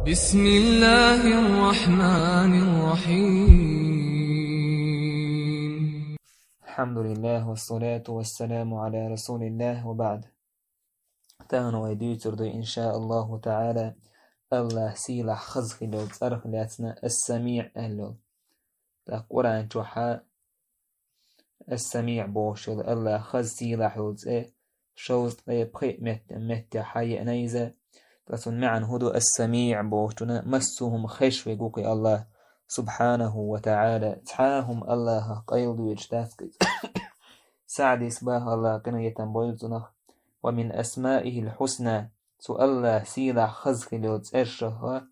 بسم الله الرحمن الرحيم. الحمد لله والصلاة والسلام على رسول الله وبعد. تانو ويديتر إن شاء الله تعالى الله سيلا خزخ لو تأرخ لاتنا السميع أهلو قرآن جوحا السميع بوشل الله خز سيلا حوز شوز بخي مت حي نيزة تسن معن هدو السميع بوشنا مسهم خش ويقوكي الله سبحانه وتعالى تحاهم الله قيل ويجتافك سعد إسباه الله كان يتنبويلتنخ ومن أسمائه الحسنى الله سيلا خزخ لوت إرشه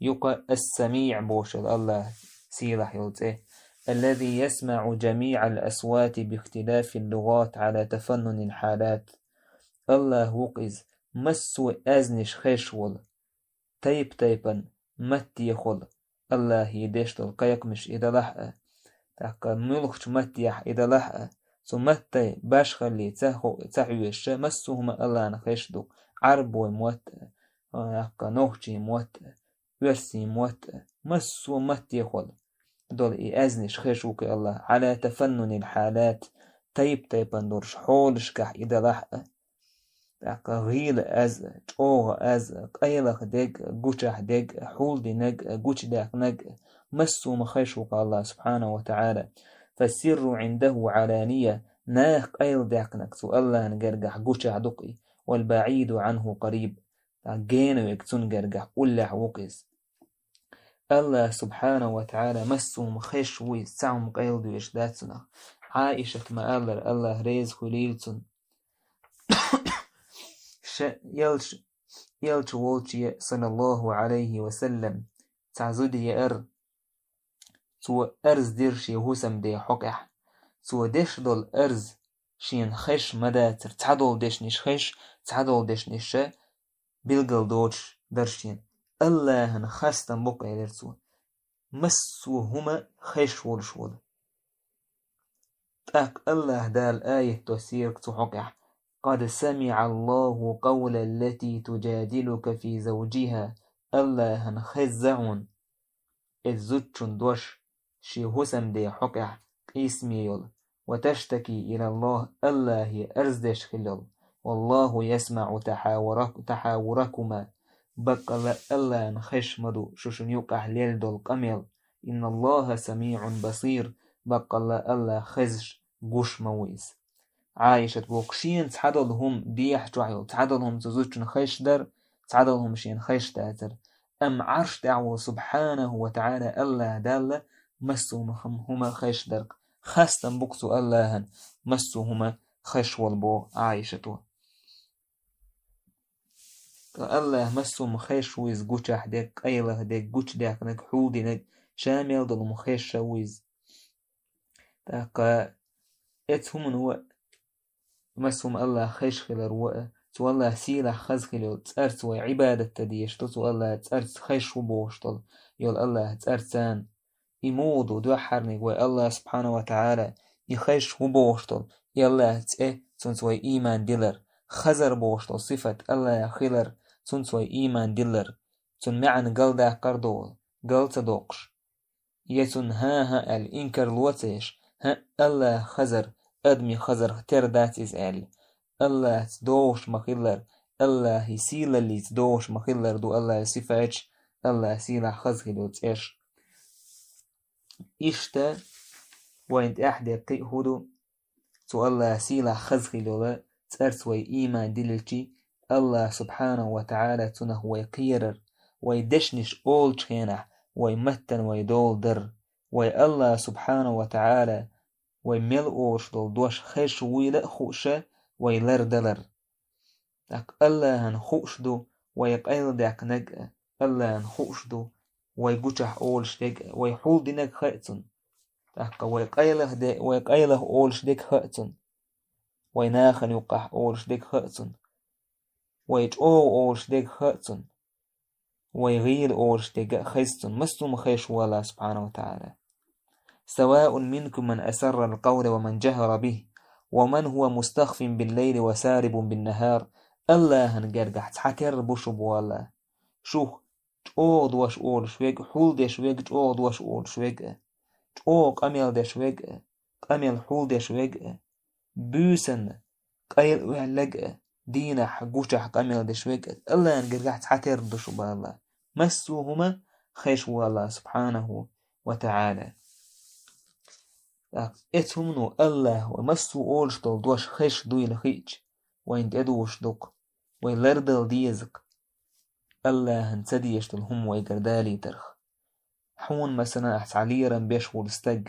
يقى السميع بوشل الله سيلا يوت الذي يسمع جميع الأصوات باختلاف اللغات على تفنن الحالات. الله وقز مسو أزنش خشول تيبا مت يخل الله يدشتل قيق مش إذا لحقه تاقا ملخش متيح إذا لحقه سمتي باش خلي تحويش مسوهما الله نخشدو عربو موت تاقا نوخشي موت يرسي موت مسو مت يخل دول أزنش خشوك الله على تفنن الحالات تيبا دورش حولش كح إذا لحقه تاقا غيل أز جوغ أز قيلخ ديك قوشح ديك حول دي نق قوش داك نق مسو مخيشوك الله سبحانه وتعالى فالسر عنده علانية ناخ قيل داك نكسو الله نقرقح قوشح دقي والبعيد عنه قريب جينو يكتون قرقح قلح وقز الله سبحانه وتعالى مسو مخيشوي سعم قيل دو يشداتنا عائشة ما الله ريز خليلتن يلش وولشي صلى الله عليه وسلم تعزودي تو أرز ديرشي هوسم دي حقح تو ديش دول أرز شين خش مداتر تعدول ديش نش خش تعدول ديش نش بيلقل دوش درشين الله نخستن بقى يدرسو مسو هما خش ولشول تاك الله دال آية تسيرك تو حقح قد سمع الله قول التي تجادلك في زوجها الله نخزعون الزوجون دوش شي هسم دي حقع اسميول وتشتكي إلى الله أرزدش خلال والله يسمع تحاوركما بقى الله نخش مدو شوشن يقع ليل دول قميل إن الله سميع بصير بقى الله خزش قوش مويز عايشة بوكشين تعدلهم ديح جعيل تعدلهم تزوجن خيش در تعدلهم شين خيش تاتر أم عرش دعوه سبحانه وتعالى الله دال مسو هما خيش درك خاستن بوكسو الله مسو هما خيش والبو عايشة الله مسو مخيش ويز قوشح ديك أيله ديك قوش ديك نك حودي نك شامل دل مخيش ويز تاقا اتهم هو مسهم الله خيش خلال رؤى تو الله سيلا خز خلال تأرت وعبادة تديش تو الله تأرت خيش وبوشتل يول الله تأرتان يمودو دوحرني وي الله سبحانه وتعالى يخيش وبوشتل يالله تأه تنسوي إيمان دلر خزر بوشتل صفة الله خلر تنسوي إيمان دلر تن معن قلدا قردول قل تدوقش يتن ها الإنكر الوتيش ها الله خزر أدمي خزر تردات إزعل الله تدوش مخلر الله يسيل اللي تدوش مخلر دو الله يصفاش الله سيلا خزخلو تأش إشتا وانت أحد يقيهدو تو الله سيلا خزخلو تأرسوي إيمان دللتي الله سبحانه وتعالى تنه ويقيرر ويدشنش أول شخينح ويمتن ويدول در وي الله سبحانه وتعالى ويميل أوش دول دوش خيش ويلا خوشة ويلر دلر داك الله هنخوش دو ويقايل داك نق الله هنخوش دو ويقوشح أولش ديك ويحول دي نق خيتن داك ويقايله أولش ديك خيتن ويناخن يقح أولش ديك خيتن ويجعو أولش ديك خيتن ويغيل أولش ديك خيستن مستم خيش والله سبحانه وتعالى سواء منكم من أسر القول ومن جهر به ومن هو مستخف بالليل وسارب بالنهار الله هنقرقح تحكر بشب والله شوخ او دوش اول شويق حول دي شويق او دوش اول شويق او قميل دي شويق قميل حول دي شويق بوسن قيل وعلق دينا حقوشح قميل دي شويق الله نقرقح تحتر دشو بالله مسوهما خيش والله سبحانه وتعالى اتهمنو الله ومسو اولش دول دوش خيش دوي لخيج وين ادوش دوك وين لردل ديزك الله هنتديش دلهم ويقردالي ترخ حون مثلا احتعليرا بيش ولستق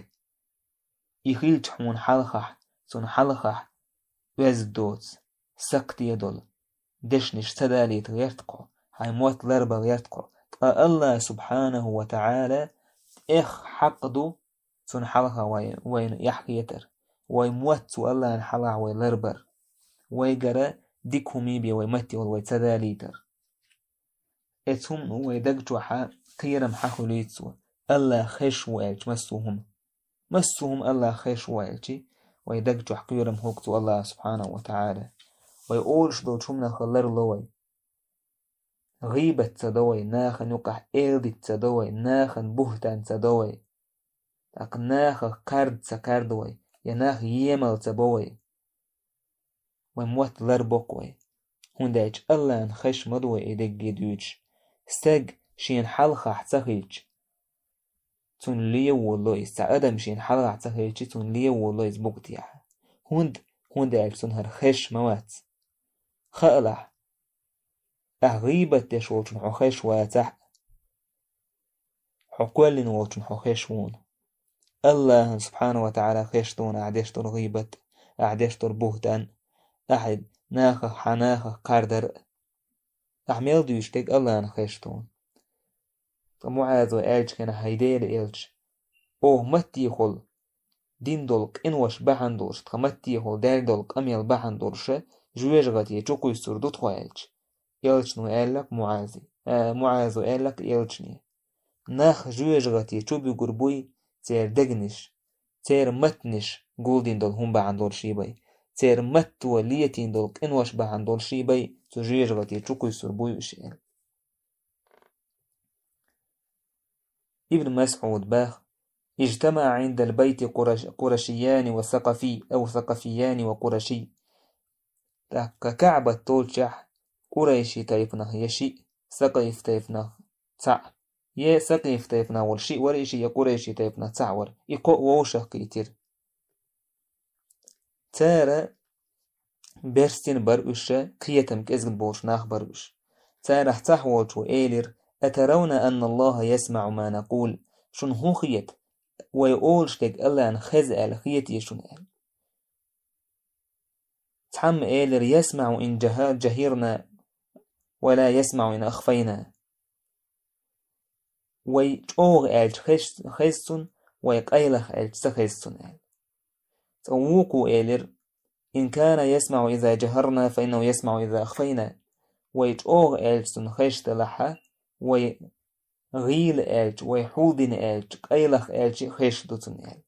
يخيلش حون حلخح سون حلخح ويز دوت سقط يدل دشنش تدالي تغيرتقو هاي موت لربا غيرتقو الله سبحانه وتعالى اخ حقدو سون حلخة وين يحكي يتر ويموت الله انحلع ويلربر ويقرا ديكومي بي ويمتي ويتدالي تر اتهم ويدقجو حا قيرم حخليتسو الله خيش ويلج مسوهم الله خيش ويلجي ويدقجو حقيرم هوكتو الله سبحانه وتعالى ويقولش دو شمنا خلر لوي غيبة تدوي ناخن يقح إيردي تدوي ناخن بهتان تدوي ناخ قرد سكردوي يناخ يمل تبوي ويموت لربوكوي هنداج الله نخش مدوي إيدك جدوج سج شين حلقة احتخيج تون ليو والله سعادم شين حلقة احتخيج تون ليو والله يزبوكتيح هنداج تون هرخش موات خألح غيبة تشوتن حخش واتح حقولن ووتن حخشون الله سبحانه وتعالى خشتون أعدشتر غيبة أعدشتر بهتان أحد ناخ حناخ قردر أحمل ديشتك الله نخشتون معاذ وإلج كان هيدير إلج متي خل دين دولك إنوش بحن دورش متي خل دار دولك أميل بحن دورش جويج غتي جوكو يسردو تخوالج إلج نو إلك معاذ وإلك إلجني ناخ جويج غتي جوبي قربوي تير دقنش تير متنش قولدين دول هم بحن دور شيباي تير مت وليتين دول إنوش بحن دور شيباي تجويج غتي جوكو يسربوي وشيل ابن مسعود باخ اجتمع عند البيت قرشيان وثقفي أو ثقفيان وقرشي كعبة تولشح قريشي تايفنه يشي ثقيف تايفنه تع يه ثقيف تايفنه والشي وريشي يقريشي تايفنه تعور يقو ووشح كيتير تارا برستين برؤشة كيتم كإزغن بوش ناخ برؤش تارا احتحوش وإيلر أترون أن الله يسمع ما نقول شن هو خيت ويقولش لك الله أن خزء الخيت يشن تحم إيلر يسمع إن جهيرنا ولا يسمع إن أخفينا ويجوغ إلج خيستن ويقايلخ إلج سخيستن تووكو إيلر إن كان يسمع إذا جهرنا فإنه يسمع إذا أخفينا ويجوغ إلج سن خيشت لحا ويغيل إلج ويحوضن إلج قايلخ إلج خيشتن إلج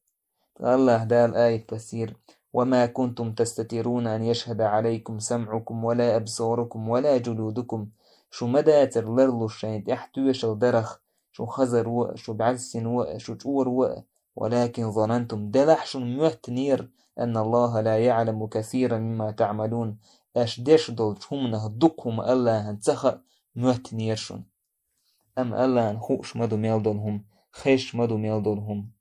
الله دال آية بسير وما كنتم تستترون أن يشهد عليكم سمعكم ولا أبصاركم ولا جلودكم شو مداتر لرلو الشاين تحتوش الدرخ شو خزر وق شو بعسن وق شو جور وق ولكن ظننتم دلحشن مهتنير أن الله لا يعلم كثيرا مما تعملون أشدش دول شمنه دقهم الله هنتخ مهتنيرشن أم الله هنخوش مدو ميلدولهم خيش مدو ميلدولهم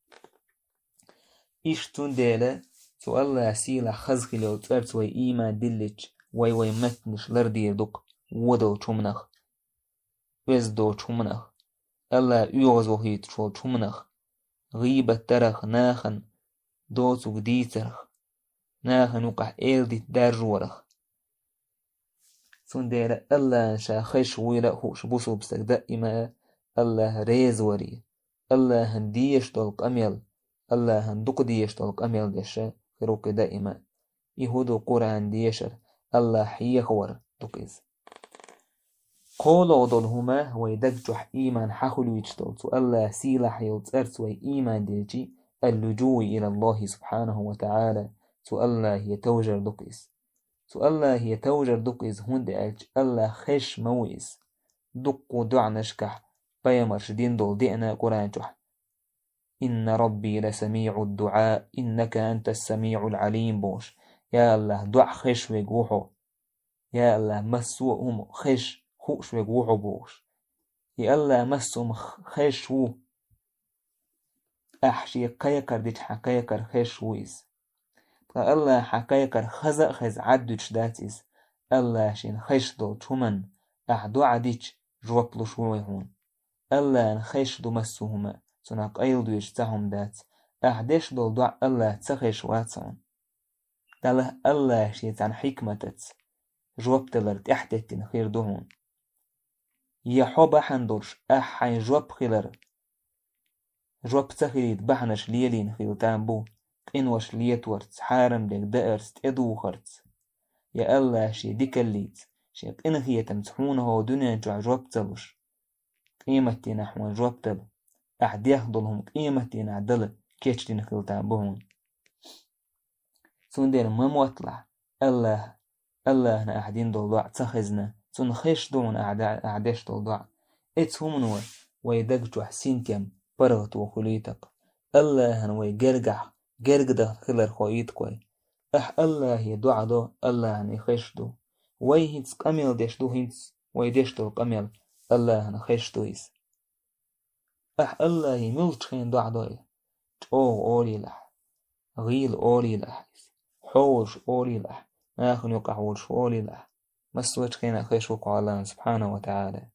إشتون ديلا تو الله سيلا خزخي لو ترت وي إيما دلج وي متنش لردير دق ودو شمنخ وزدو شمنخ الله يغزو هيت شو شمنخ غيبة ترخ ناخن دوتو دي ترخ ناخن وقح إلدي دارجورخ سندير الله شا خيش ويلا هوش بوسو بسك دائما الله ريز وري الله هنديش دولك أميل الله هندق ديش دولك أميل ديشا خيروك دائما يهودو قرآن ديشر الله حيخور دقيز قولوا دولهما ويدقجح إيمان حخلو يجتولتو الله سيلح يلتأرت وي إيمان ديجي اللجوء إلى الله سبحانه وتعالى تو الله يتوجر دقيز تو الله يتوجر دقيز هند ألج الله خش مويز دقو دعنشكح بيمرش دين دول دئنا قرآن جح إن ربي لسميع الدعاء إنك أنت السميع العليم بوش يا الله دع خش وجوحه يا الله مسوهم خش خوش وجوحه بوش يا الله مسهم خش و أحشي قيكر ديش حقيقر خش ويز الله حقيقر خزق خز عدوش داتيز الله شين خش دول تمن أحدو عديش جوابلو شوي هون الله نخش دو مسوهما سناق أيل دويش تهم دات أحدش دول دع الله تخش واتسون داله الله شيت عن حكمتت جواب تلر احتتين خير دهون يحب حندرش أحين جواب خير جواب تخيليت بحنش ليلين خيلتان بو إنوش ليت ورت حارم لك دائرست إدو خرت يا الله شي ديك الليت شي إنهي تمسحونه دنيا جواب تلوش قيمتي نحو جواب تل أحد يخضلهم قيمتي نعدل كيشتين خيلتان بهون سندير مموطلع الله نا أحدين دلوع تخزنا سنخيش دون أعداش دلوع إتهم نوى ويدقجو حسين كم برغت وخليتك الله نوى جرقده خلر خويت كوي الله يدعى دو الله نخيش دو ويهيتس قميل ديش دو هيتس ويديش دو قميل الله نخيش دو إس الله يملش خين دعى دو أولي لح غيل أولي لح حوش أولي لح ناخن يقع حوش أولي لح مسويت خين خيش وقع الله سبحانه وتعالى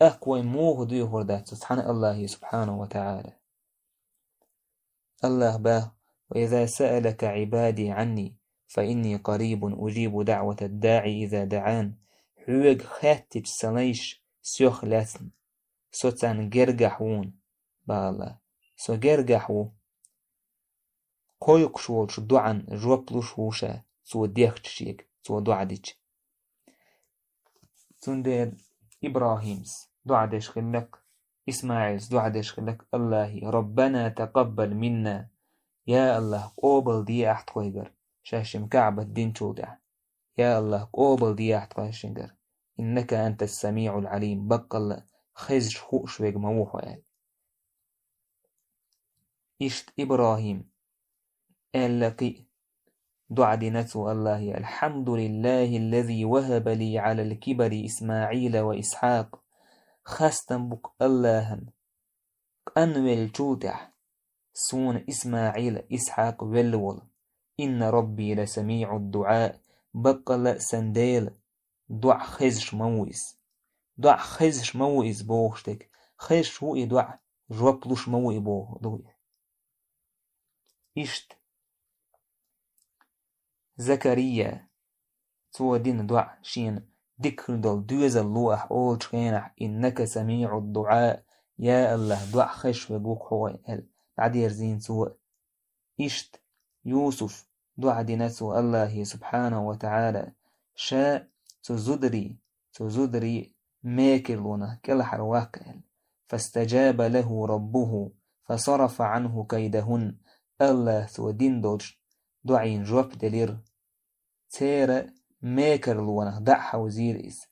أقوى موه ديو هردات سبحان الله سبحانه وتعالى الله باه وإذا سألك عبادي عني فإني قريب أجيب دعوة الداعي إذا دعان حوق خاتج سنيش سيوخ لاتن سوتان جرجحون بالله سو جرجحو قويق شوالش دعان جوابلوش وشا سو ديخت شيك سو دعديش سندر إبراهيمس دعدش خلق إسماعيل دعدش خلق الله ربنا تقبل منا يا الله قوبل دي أحد قويقر شاشم كعبة دين شودع يا الله قوبل دي أحد قويقر إنك أنت السميع العليم بقل خزش خوش ويق موحو إشت إبراهيم اللقي دعدي نتو الله الحمد لله الذي وهب لي على الكبر إسماعيل وإسحاق خاستن بك اللهن أنويل جودع سون إسماعيل إسحاق والول إن ربي لسميع الدعاء بقل سنديل دع خزش مويس بوشتك خزش هو دع جوابلوش موي بوه دوي إشت زكريا تو دين دع شين ذكر دل دوز اللوح أول شينح إنك سميع الدعاء يا الله دع خش وجوك هو بعدير زين سوء إشت يوسف دع دينسو الله سبحانه وتعالى شاء تزدري ماكرلونه كل حرواك فاستجاب له ربه فصرف عنه كيدهن الله ودين دولش دعين جواب دلير تير ماكرلونه دعها وزير إس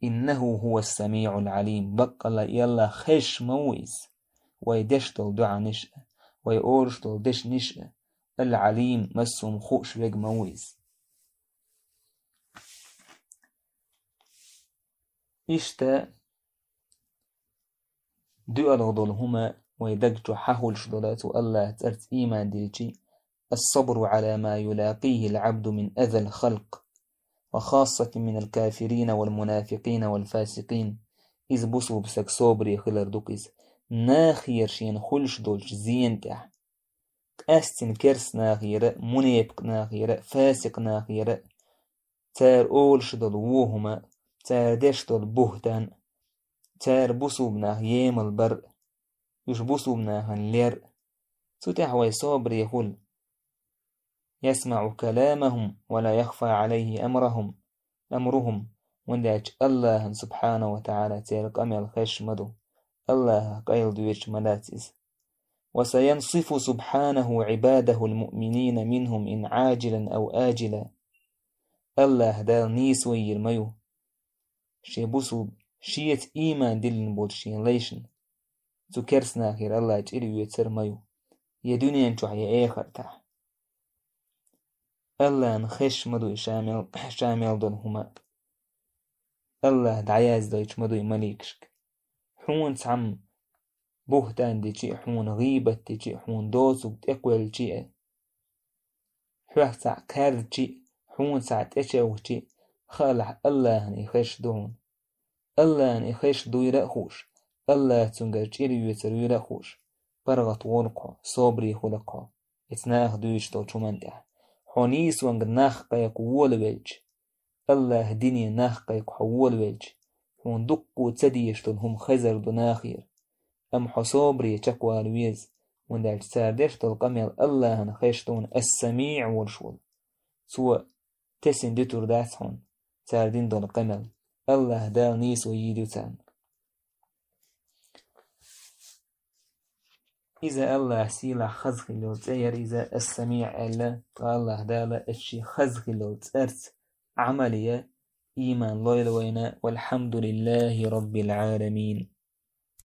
إنه هو السميع العليم بقى يلا خش مويس ويدشتل دعا نشأ ويورشتل دش نشأ العليم مسهم خوش ويق مويس إشتا دو الغضل هما ويدقجو حهول شدولات الله ترت إيمان ديجي الصبر على ما يلاقيه العبد من أذى الخلق وخاصة من الكافرين والمنافقين والفاسقين إذ بصوا بسك صبري خلر دوكيز ناخير شين خلش دولش زين تح أستن كرس ناخير منيبق ناخير فاسق ناخير تار أولش دول ووهما تار دش دول بهتان تار بصوا بناه يام البر يش بصوا بناه اللير ستح ويصبري خل يسمع كلامهم ولا يخفى عليه أمرهم ونداج الله سبحانه وتعالى تيرك أمل خش مدو الله قيل دويش ملاتيز وسينصف سبحانه عباده المؤمنين منهم إن عاجلا أو آجلا الله دال نيس ويرميو شيت إيمان دلن بولشين ليشن زو كرسنا خير الله جئلي ويتسر مايو يا دنيا انتو حيا آخر تح الله نخش مدو شامل دون هما الله دعياز دايش مدو مليكشك حون تعم بوهتان دي جي حون غيبة دي جي حون دوزو تقوال جي حوح تاع كار جي حون تاع تشاو جي خالح الله نخش دون الله نخش دو يرأخوش الله تنجر جيلي يتر يرأخوش برغت ورقا صبري خلقا اتناخ دويش دو چومنده حونيس وانگ ناخ قيق وول ويلج الله ديني ناخ قيق حوول ويلج حون دقو تديشتن هم خزر دو ناخير ام حصابري چكوا الويز وندال تساردش تلقميل الله نخشتون السميع ورشول سوى تسين دتور داتحون تاردين دون قمل الله دال نيس ويدو تان إذا الله سيلا خزخي لو تير إذا السميع ألا الله دال اشي خزخي لو تأرت عملية إيمان لويل وينا والحمد لله رب العالمين.